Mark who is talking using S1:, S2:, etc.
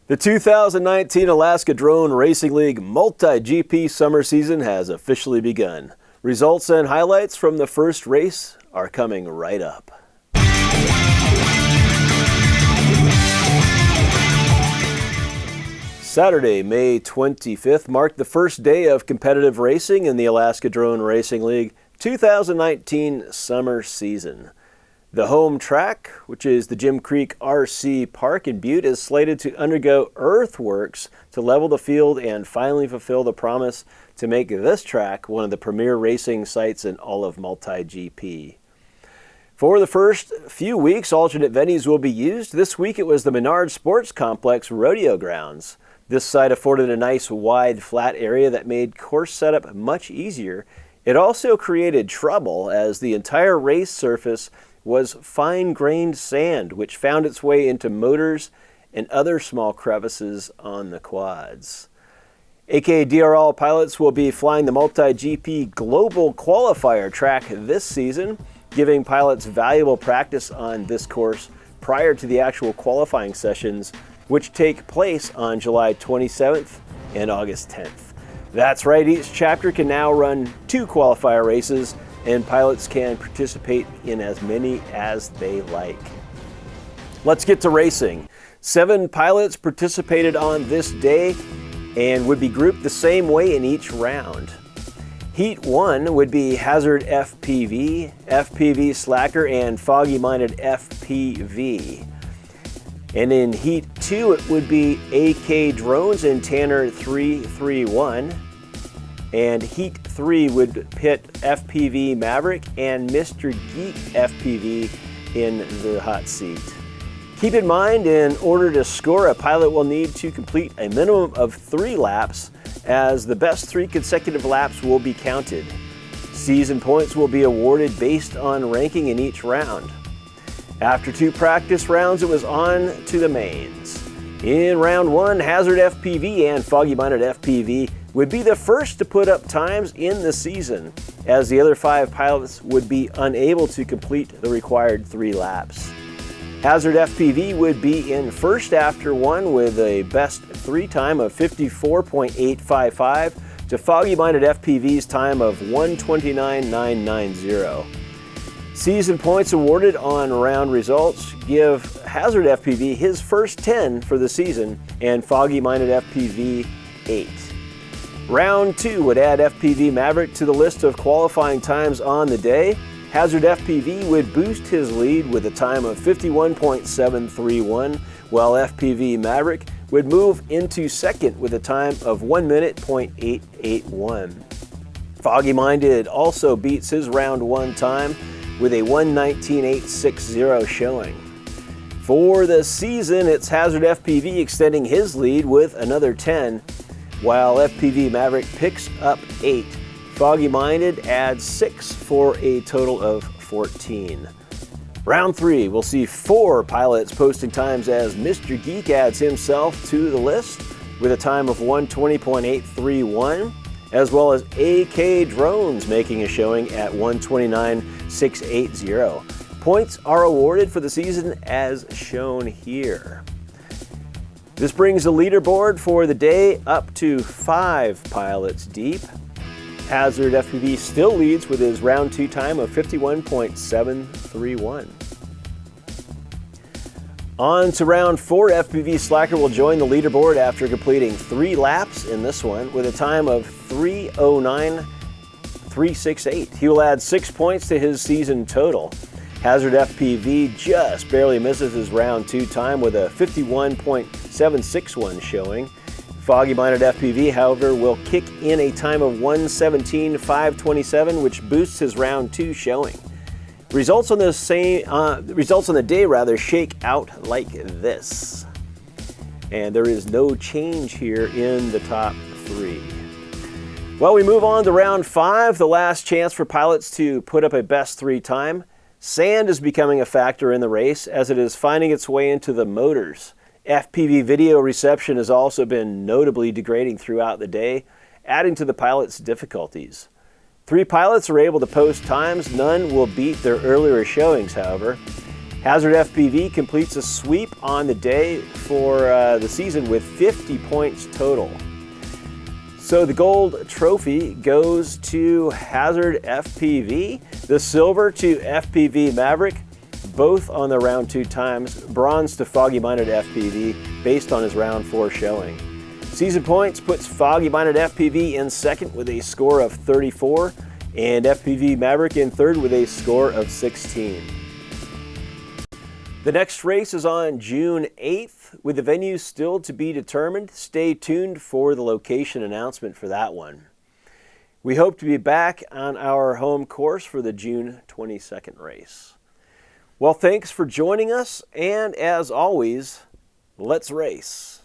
S1: The 2019 Alaska Drone Racing League Multi-GP summer season has officially begun. Results and highlights from the first race are coming right up. Saturday, May 25th, marked the first day of competitive racing in the Alaska Drone Racing League 2019 summer season. The home track, which is the Jim Creek RC Park in Butte, is slated to undergo earthworks to level the field and finally fulfill the promise to make this track one of the premier racing sites in all of multi-GP. For the first few weeks, alternate venues will be used. This week it was the Menard Sports Complex Rodeo Grounds. This site afforded a nice wide flat area that made course setup much easier. It also created trouble as the entire race surface was fine-grained sand, which found its way into motors and other small crevices on the quads. AKDRL pilots will be flying the multi-GP Global Qualifier track this season, giving pilots valuable practice on this course prior to the actual qualifying sessions, which take place on July 27th and August 10th. That's right, each chapter can now run 2 qualifier races, and pilots can participate in as many as they like. Let's get to racing. 7 pilots participated on this day and would be grouped the same way in each round. Heat 1 would be Hazard FPV, FPV Slacker, and Foggy Minded FPV. And in Heat 2, it would be AK Drones and Tanner 331. And Heat 3 would pit FPV Maverick and Mr. Geek FPV in the hot seat. Keep in mind, in order to score, a pilot will need to complete a minimum of 3 laps, as the best 3 consecutive laps will be counted. Season points will be awarded based on ranking in each round. After 2 practice rounds, it was on to the mains. In round 1, Hazard FPV and Foggy Minded FPV would be the first to put up times in the season, as the other 5 pilots would be unable to complete the required 3 laps. Hazard FPV would be in first after 1 with a best 3 time of 54.855 to Foggy Minded FPV's time of 129.990. Season points awarded on round results give Hazard FPV his first 10 for the season and Foggy Minded FPV 8. Round 2 would add FPV Maverick to the list of qualifying times on the day. Hazard FPV would boost his lead with a time of 51.731, while FPV Maverick would move into second with a time of 1 minute .881. Foggy Minded also beats his round 1 time with a 1:19.860 showing. For the season, it's Hazard FPV extending his lead with another 10, while FPV Maverick picks up 8. Foggy Minded adds 6 for a total of 14. Round 3, we'll see 4 pilots posting times as Mr. Geek adds himself to the list with a time of 1:20.831, as well as AK Drones making a showing at 1:29.680. Points are awarded for the season as shown here. This brings the leaderboard for the day up to 5 pilots deep. Hazard FPV still leads with his round 2 time of 51.731. On to round 4, FPV Slacker will join the leaderboard after completing 3 laps in this one with a time of 3:09.368. He will add 6 points to his season total. Hazard FPV just barely misses his round 2 time with a 51.761 showing. Foggy Minded FPV, however, will kick in a time of 1:17.527, which boosts his round 2 showing. Results on the day shake out like this. And there is no change here in the top 3. Well, we move on to round 5, the last chance for pilots to put up a best 3 time. Sand is becoming a factor in the race as it is finding its way into the motors. FPV video reception has also been notably degrading throughout the day, adding to the pilots' difficulties. 3 pilots are able to post times. None will beat their earlier showings, however. Hazard FPV completes a sweep on the day for the season with 50 points total. So the gold trophy goes to Hazard FPV, the silver to FPV Maverick, both on the round 2 times, bronze to Foggy Minded FPV based on his round 4 showing. Season points puts Foggy Minded FPV in second with a score of 34 and FPV Maverick in third with a score of 16. The next race is on June 8th, with the venue still to be determined. Stay tuned for the location announcement for that one. We hope to be back on our home course for the June 22nd race. Well, thanks for joining us, and as always, let's race.